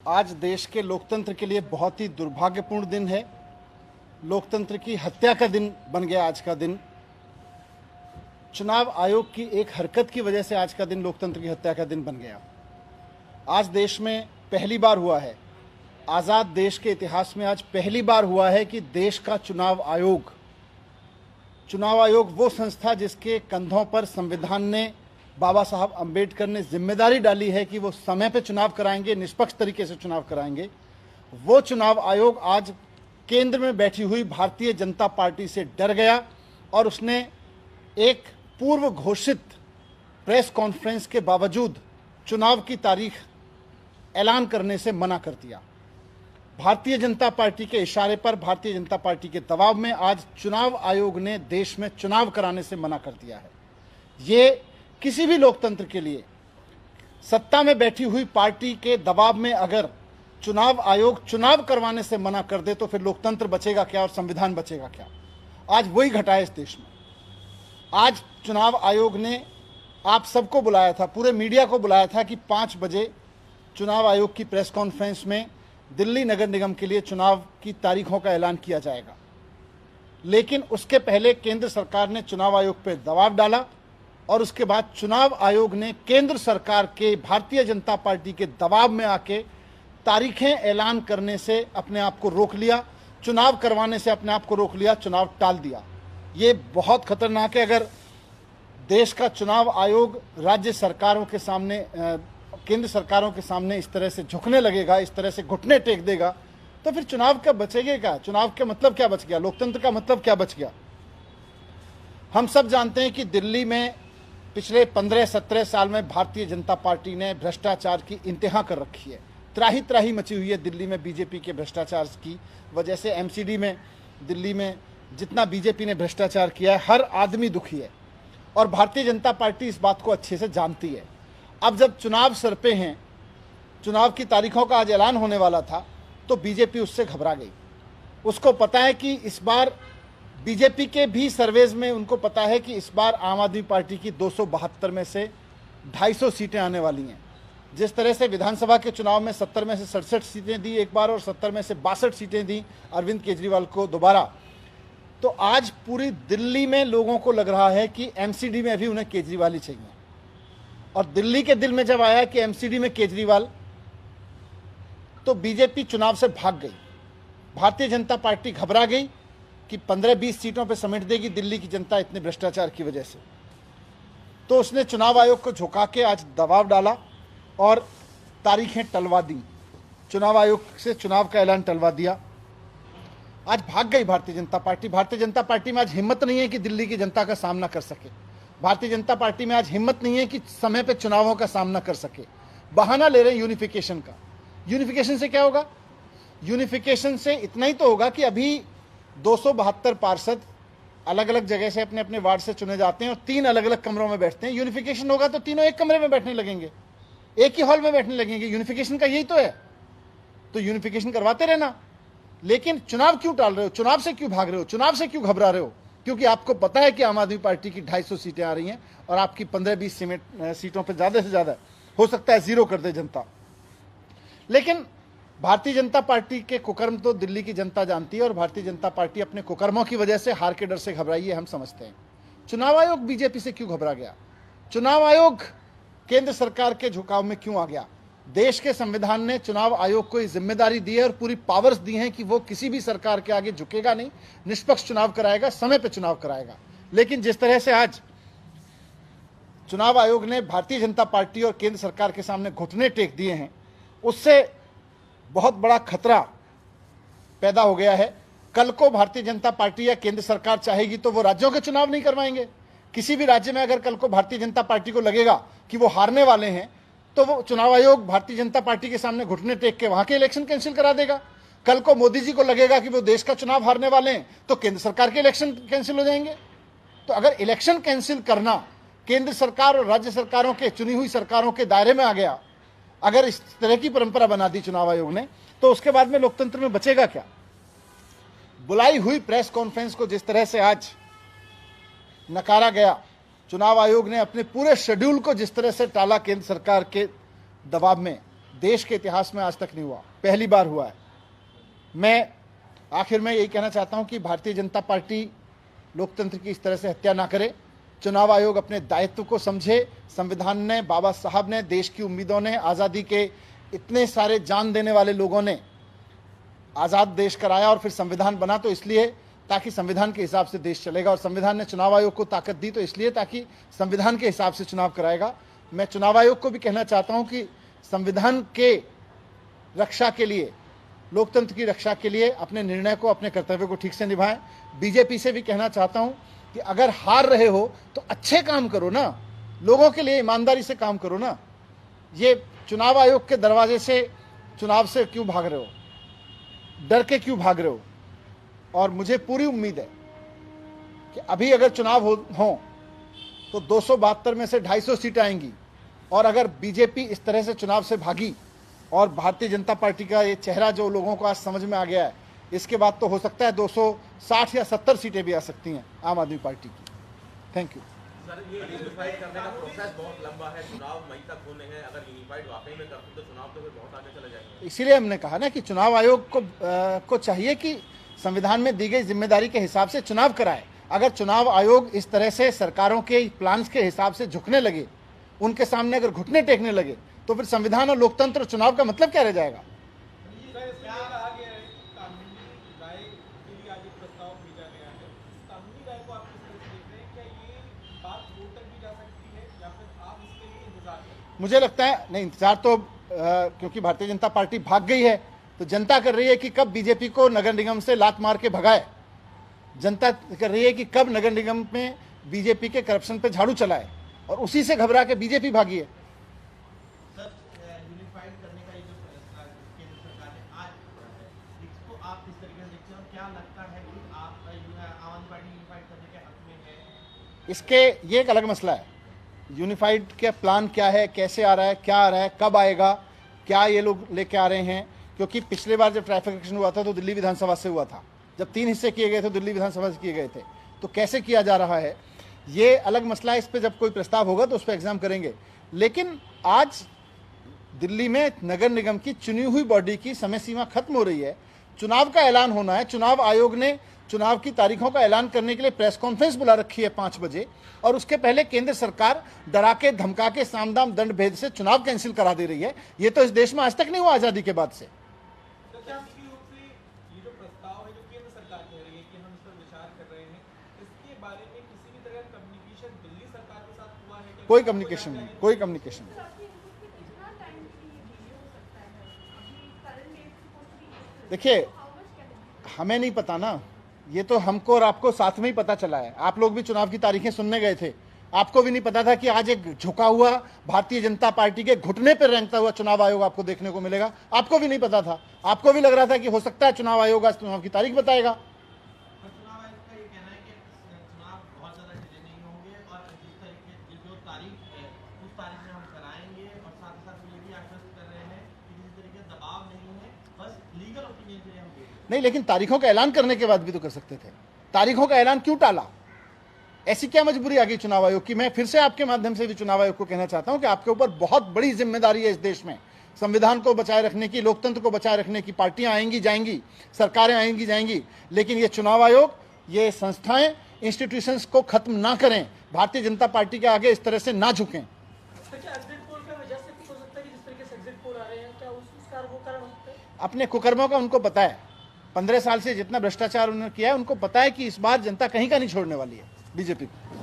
आज देश के लोकतंत्र के लिए बहुत ही दुर्भाग्यपूर्ण दिन है। लोकतंत्र की हत्या का दिन बन गया आज का दिन। चुनाव आयोग की एक हरकत की वजह से आज का दिन लोकतंत्र की हत्या का दिन बन गया। आज देश में पहली बार हुआ है, आज़ाद देश के इतिहास में आज पहली बार हुआ है कि देश का चुनाव आयोग वो संस्था जिसके कंधों पर संविधान ने, बाबा साहब अंबेडकर ने जिम्मेदारी डाली है कि वो समय पे चुनाव कराएंगे, निष्पक्ष तरीके से चुनाव कराएंगे, वो चुनाव आयोग आज केंद्र में बैठी हुई भारतीय जनता पार्टी से डर गया और उसने एक पूर्व घोषित प्रेस कॉन्फ्रेंस के बावजूद चुनाव की तारीख ऐलान करने से मना कर दिया। भारतीय जनता पार्टी के इशारे पर, भारतीय जनता पार्टी के दबाव में आज चुनाव आयोग ने देश में चुनाव कराने से मना कर दिया है। ये किसी भी लोकतंत्र के लिए, सत्ता में बैठी हुई पार्टी के दबाव में अगर चुनाव आयोग चुनाव करवाने से मना कर दे तो फिर लोकतंत्र बचेगा क्या और संविधान बचेगा क्या? आज वही घटा है इस देश में। आज चुनाव आयोग ने आप सबको बुलाया था, पूरे मीडिया को बुलाया था कि 5 बजे चुनाव आयोग की प्रेस कॉन्फ्रेंस में दिल्ली नगर निगम के लिए चुनाव की तारीखों का ऐलान किया जाएगा। लेकिन उसके पहले केंद्र सरकार ने चुनाव आयोग पर दबाव डाला और उसके बाद चुनाव आयोग ने केंद्र सरकार के, भारतीय जनता पार्टी के दबाव में आके तारीखें ऐलान करने से अपने आप को रोक लिया, चुनाव करवाने से अपने आप को रोक लिया, चुनाव टाल दिया। ये बहुत खतरनाक है। अगर देश का चुनाव आयोग राज्य सरकारों के सामने, केंद्र सरकारों के सामने इस तरह से झुकने लगेगा, इस तरह से घुटने टेक देगा, तो फिर चुनाव का बचेगा क्या? चुनाव का मतलब क्या बच गया? लोकतंत्र का मतलब क्या बच गया? हम सब जानते हैं कि दिल्ली में पिछले 15-17 साल में भारतीय जनता पार्टी ने भ्रष्टाचार की इंतहा कर रखी है। त्राही त्राही मची हुई है दिल्ली में बीजेपी के भ्रष्टाचार की वजह से। एमसीडी में, दिल्ली में जितना बीजेपी ने भ्रष्टाचार किया है, हर आदमी दुखी है और भारतीय जनता पार्टी इस बात को अच्छे से जानती है। अब जब चुनाव सर पे हैं, चुनाव की तारीखों का आज ऐलान होने वाला था, तो बीजेपी उससे घबरा गई। उसको पता है कि इस बार बीजेपी के भी सर्वेज में उनको पता है कि इस बार आम आदमी पार्टी की 272 में से 250 सीटें आने वाली हैं। जिस तरह से विधानसभा के चुनाव में 70 में से 67 सीटें दी एक बार और 70 में से 62 सीटें दी अरविंद केजरीवाल को दोबारा, तो आज पूरी दिल्ली में लोगों को लग रहा है कि एमसीडी में अभी उन्हें केजरीवाल ही चाहिए। और दिल्ली के दिल में जब आया कि एमसीडी में केजरीवाल, तो बीजेपी चुनाव से भाग गई। भारतीय जनता पार्टी घबरा गई कि 15-20 सीटों पर समेट देगी दिल्ली की जनता इतने भ्रष्टाचार की वजह से। तो उसने चुनाव आयोग को झुका के आज दबाव डाला और तारीखें टलवा दी, चुनाव आयोग से चुनाव का ऐलान टलवा दिया। आज भाग गई भारतीय जनता पार्टी। भारतीय जनता पार्टी में आज हिम्मत नहीं है कि दिल्ली की जनता का सामना कर सके। भारतीय जनता पार्टी में आज हिम्मत नहीं है कि समय पे चुनावों का सामना कर सके। बहाना ले रहे हैं यूनिफिकेशन का। यूनिफिकेशन से क्या होगा? यूनिफिकेशन से इतना ही तो होगा कि अभी 272 पार्षद अलग अलग जगह से अपने अपने वार्ड से चुने जाते हैं और 3 अलग अलग कमरों में बैठते हैं। यूनिफिकेशन होगा तो तीनों एक कमरे में बैठने लगेंगे, एक ही हॉल में बैठने लगेंगे। यूनिफिकेशन का यही तो है। तो यूनिफिकेशन करवाते रहना। लेकिन चुनाव क्यों टाल रहे हो? चुनाव से क्यों भाग रहे हो? चुनाव से क्यों घबरा रहे हो? क्योंकि आपको पता है कि आम आदमी पार्टी की 250 सीटें आ रही हैं और आपकी 15-20 सीटों पर ज्यादा से ज्यादा हो सकता है जीरो कर दे जनता। लेकिन भारतीय जनता पार्टी के कुकर्म तो दिल्ली की जनता जानती है और भारतीय जनता पार्टी अपने कुकर्मों की वजह से, हार के डर से घबराई है, हम समझते हैं। चुनाव आयोग बीजेपी से क्यों घबरा गया? चुनाव आयोग केंद्र सरकार के झुकाव में क्यों आ गया? देश के संविधान ने चुनाव आयोग को ये जिम्मेदारी दी है और पूरी पावर्स दी हैं कि वो किसी भी सरकार के आगे झुकेगा नहीं, निष्पक्ष चुनाव कराएगा, समय पे चुनाव कराएगा। लेकिन जिस तरह से आज चुनाव आयोग ने भारतीय जनता पार्टी और केंद्र सरकार के सामने घुटने टेक दिए हैं, उससे बहुत बड़ा खतरा पैदा हो गया है। कल को भारतीय जनता पार्टी या केंद्र सरकार चाहेगी तो वो राज्यों के चुनाव नहीं करवाएंगे। किसी भी राज्य में अगर कल को भारतीय जनता पार्टी को लगेगा कि वो हारने वाले हैं, तो वो चुनाव आयोग भारतीय जनता पार्टी के सामने घुटने टेक के वहां के इलेक्शन कैंसिल करा देगा। कल को मोदी जी को लगेगा कि वो देश का चुनाव हारने वाले हैं, तो केंद्र सरकार के इलेक्शन कैंसिल हो जाएंगे। तो अगर इलेक्शन कैंसिल करना केंद्र सरकार और राज्य सरकारों के, चुनी हुई सरकारों के दायरे में आ गया, अगर इस तरह की परंपरा बना दी चुनाव आयोग ने, तो उसके बाद में लोकतंत्र में बचेगा क्या? बुलाई हुई प्रेस कॉन्फ्रेंस को जिस तरह से आज नकारा गया, चुनाव आयोग ने अपने पूरे शेड्यूल को जिस तरह से टाला केंद्र सरकार के दबाव में, देश के इतिहास में आज तक नहीं हुआ, पहली बार हुआ है। मैं आखिर में यही कहना चाहता हूं कि भारतीय जनता पार्टी लोकतंत्र की इस तरह से हत्या ना करे। चुनाव आयोग अपने दायित्व को समझे। संविधान ने, बाबा साहब ने, देश की उम्मीदों ने, आज़ादी के इतने सारे जान देने वाले लोगों ने आज़ाद देश कराया और फिर संविधान बना तो इसलिए ताकि संविधान के हिसाब से देश चलेगा, और संविधान ने चुनाव आयोग को ताकत दी तो इसलिए ताकि संविधान के हिसाब से चुनाव कराएगा। मैं चुनाव आयोग को भी कहना चाहता हूं कि संविधान के रक्षा के लिए, लोकतंत्र की रक्षा के लिए अपने निर्णय को, अपने कर्तव्य को ठीक से निभाएं। बीजेपी से भी कहना चाहता हूं कि अगर हार रहे हो तो अच्छे काम करो ना, लोगों के लिए ईमानदारी से काम करो ना। ये चुनाव आयोग के दरवाजे से चुनाव से क्यों भाग रहे हो, डर के क्यों भाग रहे हो? और मुझे पूरी उम्मीद है कि अभी अगर चुनाव हो तो 272 में से 250 सीटें आएंगी, और अगर बीजेपी इस तरह से चुनाव से भागी और भारतीय जनता पार्टी का ये चेहरा जो लोगों को आज समझ में आ गया है, इसके बाद तो हो सकता है 260 या 70 सीटें भी आ सकती हैं आम आदमी पार्टी की। Thank you. सर, ये यूनिफाइड करने का प्रोसेस बहुत लंबा है, चुनाव मई तक होने हैं। अगर यूनिफाइड वाकई में करते तो चुनाव तो फिर बहुत आगे चले जाएंगे। इसीलिए हमने कहा ना कि चुनाव आयोग को चाहिए कि संविधान में दी गई जिम्मेदारी के हिसाब से चुनाव कराए। अगर चुनाव आयोग इस तरह से सरकारों के प्लान्स के हिसाब से झुकने लगे, उनके सामने अगर घुटने टेकने लगे, तो फिर संविधान और लोकतंत्र और चुनाव का मतलब क्या रह जाएगा? मुझे लगता है नहीं, इंतजार तो क्योंकि भारतीय जनता पार्टी भाग गई है तो जनता कर रही है कि कब बीजेपी को नगर निगम से लात मार के भगाए। जनता कर रही है कि कब नगर निगम में बीजेपी के करप्शन पे झाड़ू चलाए, और उसी से घबरा के बीजेपी भागी है। सर, यूनिफाइड करने का ये जो फैसला केंद्र सरकार ने आज किया है, इसको आप किस तरीके से देखते हैं और क्या लगता है कि आप आम आदमी पार्टी यूनिफाइड करने के हक में है? इसके ये एक अलग मसला है, यूनिफाइड का प्लान क्या है, कैसे आ रहा है, क्या आ रहा है, कब आएगा, क्या ये लोग लेके आ रहे हैं। क्योंकि पिछले बार जब ट्रैफिक एक्शन हुआ था तो दिल्ली विधानसभा से हुआ था, जब 3 हिस्से किए गए थे दिल्ली विधानसभा से किए गए थे, तो कैसे किया जा रहा है ये अलग मसला है। इस पर जब कोई प्रस्ताव होगा तो उस पर एग्जाम करेंगे। लेकिन आज दिल्ली में नगर निगम की चुनी हुई बॉडी की समय सीमा खत्म हो रही है, चुनाव का ऐलान होना है। चुनाव आयोग ने चुनाव की तारीखों का ऐलान करने के लिए प्रेस कॉन्फ्रेंस बुला रखी है 5 बजे, और उसके पहले केंद्र सरकार डरा के धमका के साम दाम दंड भेद से चुनाव कैंसिल करा दे रही है। ये तो इस देश में आज तक नहीं हुआ आजादी के बाद से। ये जो प्रस्ताव है जो केंद्र सरकार कह रही है कि हम इस पर विचार कर रहे हैं, इसके बारे में किसी भी तरह का कम्युनिकेशन दिल्ली सरकार के साथ हुआ है? कोई कम्युनिकेशन नहीं, कोई कम्युनिकेशन नहीं। देखिए, हमें नहीं पता ना, ये तो हमको और आपको साथ में ही पता चला है। आप लोग भी चुनाव की तारीखें सुनने गए थे, आपको भी नहीं पता था कि आज एक झुका हुआ भारतीय जनता पार्टी के घुटने पर रेंगता हुआ चुनाव आयोग आपको देखने को मिलेगा। आपको भी नहीं पता था, आपको भी लग रहा था कि हो सकता है चुनाव आयोग आज चुनाव की तारीख बताएगा। चुनाव आयोग का ये कहना है कि चुनाव बहुत ज्यादा डिले नहीं होंगे और जिस तरीके जो तारीख है उस तारीख में हम कराएंगे, और साथ ही साथ ये भी आश्वस्त कर रहे हैं कि किसी तरीके का दबाव नहीं है, बस लीगल ओपिनियन के लिए हम नहीं, लेकिन तारीखों का ऐलान करने के बाद भी तो कर सकते थे। तारीखों का ऐलान क्यों टाला? ऐसी क्या मजबूरी आ गई चुनाव आयोग की? मैं फिर से आपके माध्यम से भी चुनाव आयोग को कहना चाहता हूं कि आपके ऊपर बहुत बड़ी जिम्मेदारी है इस देश में, संविधान को बचाए रखने की, लोकतंत्र को बचाए रखने की। पार्टियां आएंगी जाएंगी, सरकारें आएंगी जाएंगी, लेकिन ये चुनाव आयोग, ये संस्थाएं, इंस्टीट्यूशंस को खत्म ना करें, भारतीय जनता पार्टी के आगे इस तरह से ना झुकें। अपने कुकर्मों का उनको पता है, 15 साल से जितना भ्रष्टाचार उन्होंने किया है उनको पता है कि इस बार जनता कहीं का नहीं छोड़ने वाली है बीजेपी को।